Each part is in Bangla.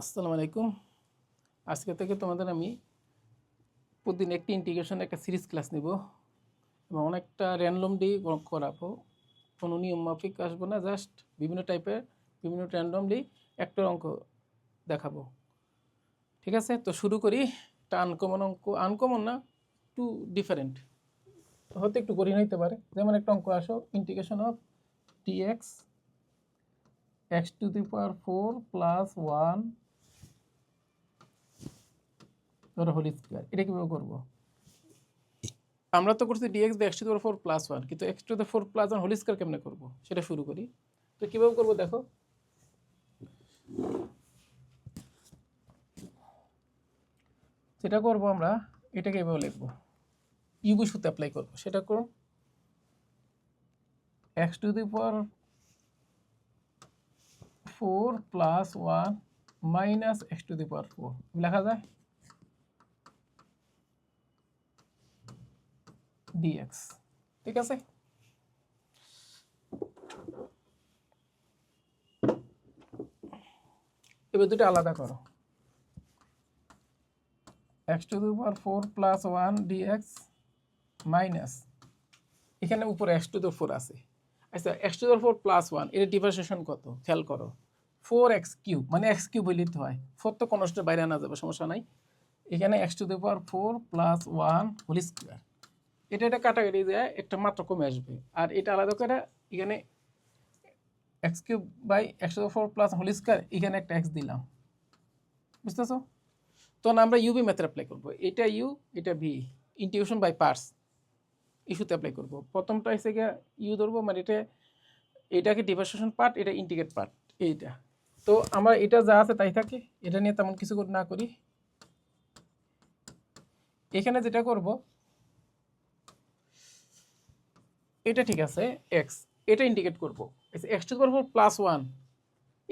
আসসালামু আলাইকুম। আজকে থেকে তোমাদের আমি প্রতিদিন একটি ইন্টিগ্রেশন একটা সিরিজ ক্লাস নিব এবং অনেকটা র্যান্ডমলি করাবো। কোনো নিয়ম মাফিক আসবো না, জাস্ট বিভিন্ন টাইপের বিভিন্ন র্যান্ডমলি একটা অঙ্ক দেখাবো। ঠিক আছে, তো শুরু করি। একটা আনকমন অঙ্ক, আনকমন না, একটু ডিফারেন্ট, হয়তো একটু কঠিন হইতে পারে। যেমন একটা অঙ্ক আসো, integration of dx x⁴ plus 1 whole square. এটা কীভাবে করবো? আমরা তো করছি dx বাই x⁴ প্লাস 1, কিন্তু x⁴ প্লাস 1 হোল স্কয়ার কেমনে করবো সেটা শুরু করি। তো কীভাবে করবো দেখো, সেটা করবো আমরা, এটাকে এভাবে লিখবো, ইউবি সূত্র অ্যাপ্লাই করবো। সেটা করো x⁴ প্লাস 1 মাইনাস x⁴ লেখা যায় dx। ঠিক আছে, এবার দুটো আলাদা করো, x⁴ প্লাস 1 dx মাইনাস, এখানে উপরে x⁴ আছে। আচ্ছা, x⁴ প্লাস 1 এর ডিফারেন্সিয়েশন কত খেয়াল করো, 4x³ মানে x³ হইলে তো হয়, 4 তো কনস্ট্যান্ট বাইরে আনা যাবে, সমস্যা নাই। এখানে x⁴ প্লাস 1 হোল স্কয়ার, এটা কাটাকাটি যায়, একটা মাত্র কমে আসবে। আর এটা আলাদা করে এখানে x³ by x⁴ plus whole square, এখানে একটা x দিলাম, বুঝতেছো? তখন আমরা ইউবি মেথড অ্যাপ্লাই করবো। এটা ইউ, এটা ভি, ইন্টিগ্রেশন বাই পার্টস ইস্যুতে অ্যাপ্লাই করবো। প্রথমটা এসে গিয়ে ইউ ধরবো, মানে এটাকে ডিফারেন্সিয়েশন পার্ট, এটা ইন্টিগ্রেট পার্ট, এইটা। তো আমরা এটা যা আছে তাই থাকে, এটা নিয়ে তেমন কিছু না করি। এখানে যেটা করব, এটা ঠিক আছে এক্স, এটা ইন্টিগ্রেট করবো x⁴ প্লাস 1,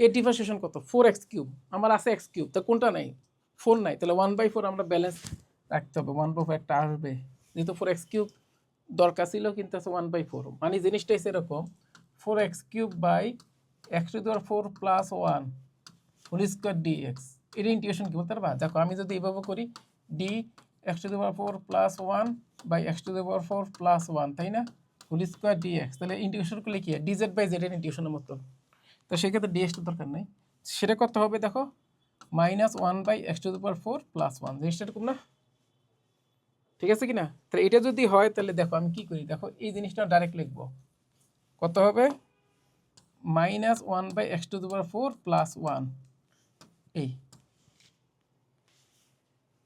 এর ডিফারেন্সিয়েশন কত 4x³ আমার আছে x³, তা কোনটা নাই 4 নাই, তাহলে 1/4 আমরা ব্যালেন্স রাখতে হবে, 1/4 একটা আসবে, যেহেতু 4x³ দরকার ছিল, কিন্তু আছে 1/4, মানে জিনিসটা এরকম 4x³ by x⁴ plus 1 whole square dx। এর ইন্টিগ্রেশন কি বলতে পারবা? দেখো আমি যদি এইভাবে করি, d x⁴ plus 1 by x⁴ plus 1, তাই না, হোল স্কয়ার dx, তাহলে ইন্টিগ্রেশন করলে কি হয় dz বাই z এর ইন্টিগ্রেশনের মতো। তো সেক্ষেত্রে dx তো দরকার নেই, সেটা করতে হবে। দেখো মাইনাস 1 বাই x⁴ প্লাস 1, জিনিসটা এরকম না? ঠিক আছে কি না? তাহলে এটা যদি হয়, তাহলে দেখো আমি কি করি, দেখো এই জিনিসটা ডাইরেক্ট লিখবো, কত হবে মাইনাস 1 বাই x⁴ প্লাস 1, এই।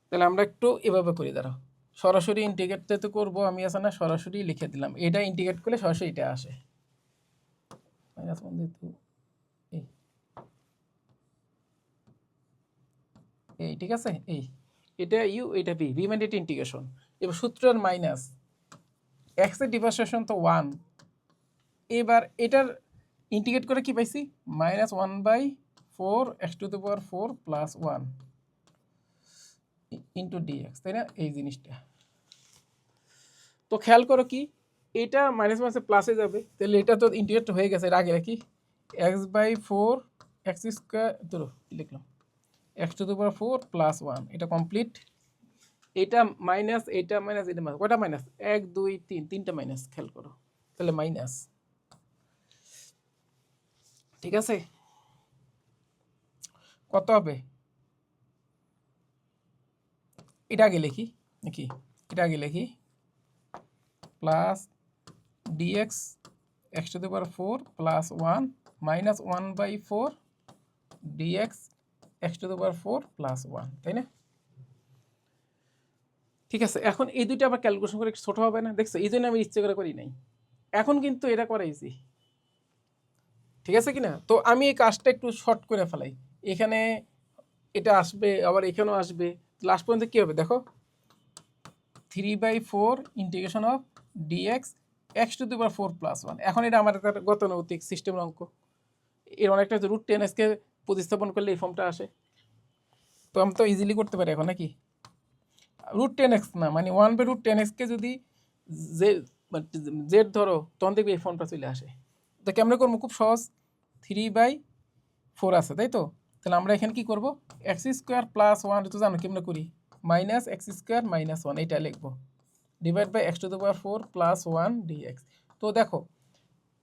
তাহলে আমরা একটু এভাবে করি, দাঁড়াও, সরাসরি ইন্টিগ্রেট তো করবো আমি, আছে না, সরাসরি লিখে দিলাম, এটা ইন্টিগ্রেট করলে সরাসরি এটা আসে মাইনাস 1 যেহেতু এই, এই ঠিক আছে, এই এটা ইউ, এটা ভি, ভি মানে এটা ইন্টিগ্রেশন। এবার সূত্রের মাইনাস এক্স এর ডিফারেন্সিয়েশন তো 1, এবার এটার ইন্টিগ্রেট করে কি পাইছি minus 1/4 x⁴ plus 1 into dx, তাই না, এই জিনিসটা। তো খেয়াল করো কি, এটা মাইনাস মাইনাসে প্লাসে যাবে, তাহলে এটা তো ইন্টিগ্রেট হয়ে গেছে, এর আগে রাখি x/4 x² ধরো লিখলাম x⁴ প্লাস 1, এটা কমপ্লিট। এটা মাইনাস, এটা মাইনাস, এটা মাইনাস, কয়টা মাইনাস 1 2 3, তিনটা মাইনাস, খেয়াল করো, তাহলে মাইনাস। ঠিক আছে, কত হবে, এটা আগে লিখি নাকি, এটা আগে লিখি plus d x x⁴ plus 1 minus 1/4 d x x⁴ plus 1, তাই না? ঠিক আছে, এখন এই দুইটা আবার ক্যালকুলেশন করে ছোট হবে না, দেখছো, এই জন্য আমি ইচ্ছে করে করি নাই, এখন কিন্তু এটা করা ইজি। ঠিক আছে কিনা? তো আমি এই কাজটা একটু শর্ট করে ফেলাই, এখানে এটা আসবে, আবার এখানেও আসবে, লাস্ট পর্যন্ত কী হবে দেখো, 3/4 integration of dx x⁴ plus 1। এখন এটা আমার একটা গতানুগতিক সিস্টেমের অঙ্ক, এর অনেকটা √10s-কে প্রতিস্থাপন করলে এই ফর্মটা আসে, তো আমি তো ইজিলি করতে পারি এখন নাকি। √10x না, মানে 1/√10x-কে যদি জেড ধরো, তখন দেখবে এই ফর্মটা চলে আসে। তো কেমনে করবো, খুব সহজ, 3/4 আছে তাই তো, তাহলে আমরা এখানে কি করব, এক্স স্কোয়ার প্লাস ওয়ান, তো জানো কেমন করি, minus x square minus one, এইটা লিখবো, divide by x to the power 4 plus one d x. তো দেখো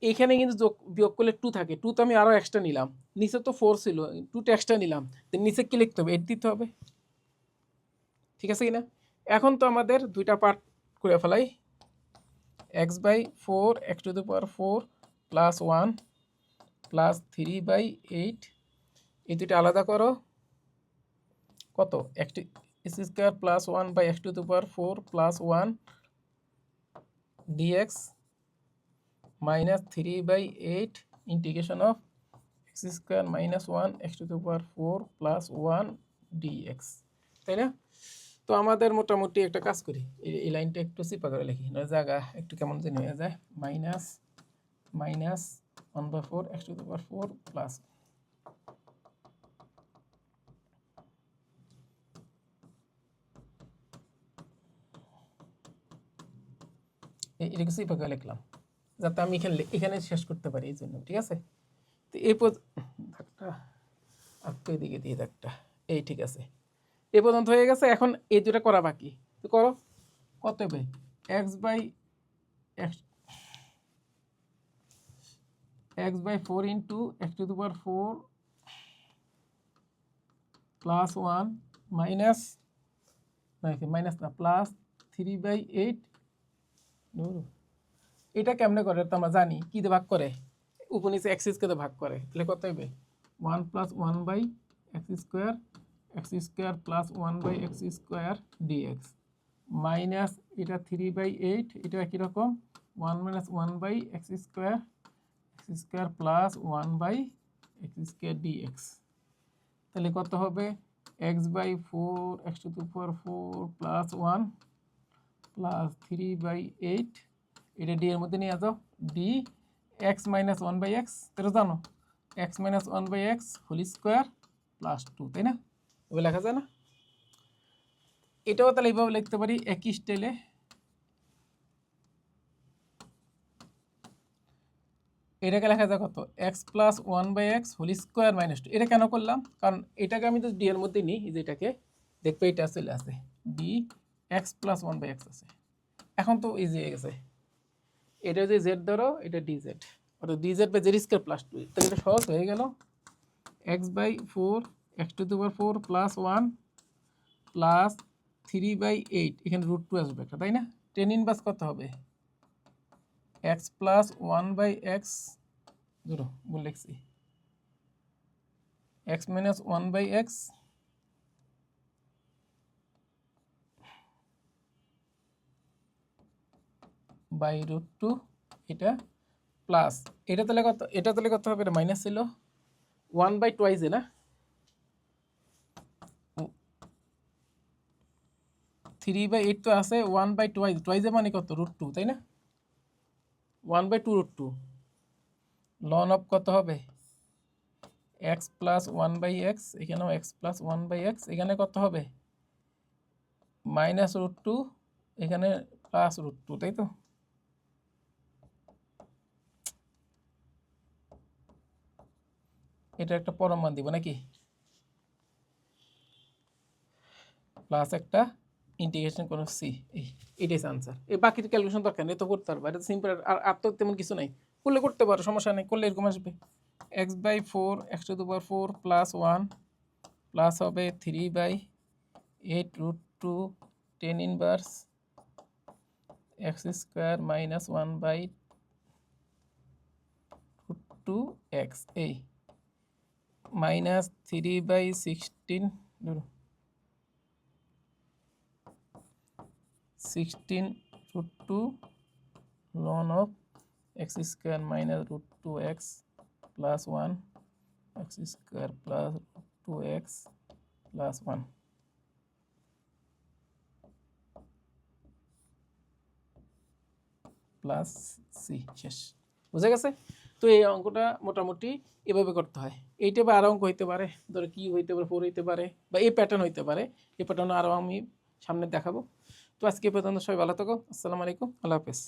এখানে কিন্তু যোগ বিয়োগ করলে 2 থাকে, 2 তো আমি আরও এক্সট্রা নিলাম, নিচে তো 4 ছিল, 2টা এক্সট্রা নিলাম, তো নিচে কি লিখতে হবে, 8 দিতে হবে, ঠিক আছে কিনা। এখন তো আমাদের দুইটা পার্ট করে ফেলাই, x by 4 x to the power 4 plus 1 plus 3/8, এই দুইটা আলাদা করো, কত, x square plus 1 by x to the power 4 plus 1 d x minus 3/8 integration of x square minus 1 x to the power 4 plus 1 d x, তাই না। তো আমাদের মোটামুটি একটা কাজ করি, এই লাইনটা একটু চিপা করে লিখি, না জায়গা একটু কেমন যেন হয়ে যায়, minus minus 1/4 x to the power 4 plus, এটাকে চিপা করে লিখলাম যাতে আমি এখানে শেষ করতে পারি, এই জন্য, ঠিক আছে। তো এই দাগটা একটু এদিকে দিয়ে দাগটা, এই ঠিক আছে, এ পর্যন্ত হয়ে গেছে। এখন এই দুটা করা বাকি, তো করো, কত হবে, x by x by 4 into x to the power 4 plus 1 minus, minus না প্লাস 3/8, এটা কেমনে করে তো আমরা জানি, কী দিয়ে ভাগ করে, উপনিচে এক্সিসকে দিয়ে ভাগ করে, তাহলে কত হবে 1 plus 1 by x square plus 1 by x square d x minus এটা 3/8, এটা একই রকম 1 minus 1 by x square plus 1 by x square d x, তাহলে কত হবে x by 4 x to the power 4 plus 1 plus 3/8, এটা ডি এর মধ্যে নিয়ে যাও, d x minus 1 by x, তাহলে জানো x minus 1 by x whole square plus 2, তাই না, ওই লেখা যায় না। এটাও তাহলে এইভাবে লিখতে পারি একই স্টাইলে, এটাকে লেখা যায় কত, x plus 1 by x whole square minus 2, এটা কেন করলাম, কারণ এটাকে আমি তো ডি এর মধ্যে নিই, এই যে এটাকে দেখবে এটা চলে আসে, d x plus 1 by x আছে, এখন তো ইজি হয়ে গেছে, এটা যদি জেড ধরো, এটা ডিজেড, অর্থাৎ d z by z square plus 2, তাহলে এটা সহজ হয়ে গেল, x by 4 x to the power 4 plus 1 plus 3/8, এখানে √2 আসবে একটা, তাই না, টেন ইনভার্স কত হবে, এক্স প্লাস 1 বাই এক্স, ধরো বলে লিখছি x minus 1 by x by √2, এটা প্লাস, এটা তাহলে কত, এটা তাহলে কত হবে, এটা মাইনাস ছিল 1 বাই টুয়াইজে না, 3/8 তো আছে, 1 বাই টুয়াইজে মানে কত √2, তাই না, 1 বাই 2 √2, লন অফ কত হবে এক্স প্লাস 1 বাই এক্স, এখানেও এক্স প্লাস 1 বাই এক্স, এখানে কত হবে মাইনাস √2, এখানে প্লাস √2, তাই তো, এটা একটা পরম মান দিব নাকি, প্লাস একটা ইন্টিগ্রেশন কোনো সি, এটাই আনসার, এই বাকির ক্যালকুলেশন দরকার নেই, তো করতে পারবো, এটা সিম্পল, আর তো তেমন কিছু নাই, করলে করতে পারো, সমস্যা নেই, করলে এরকম আসবে x by 4 x to the power 4 plus 1 plus হবে 3/8 √2 10 inverse x square minus 1 by √2x, এই minus 3/16 √2 ln of x square minus √2x plus 1 x square plus √2x plus 1 plus c, শেষ, বুঝে গেছে। তো এই অঙ্কটা মোটামুটি এভাবে করতে হয়, এইটা বা আরও অঙ্ক হইতে পারে, ধরো কি হইতে পারে 4 হইতে পারে, বা এই প্যাটার্ন হইতে পারে, এই প্যাটার্ন আরও আমি সামনে দেখাবো। তো আজকে এই পর্যন্ত, সবাই ভালো থাকো, আসসালামু আলাইকুম, আল্লাহ হাফেজ।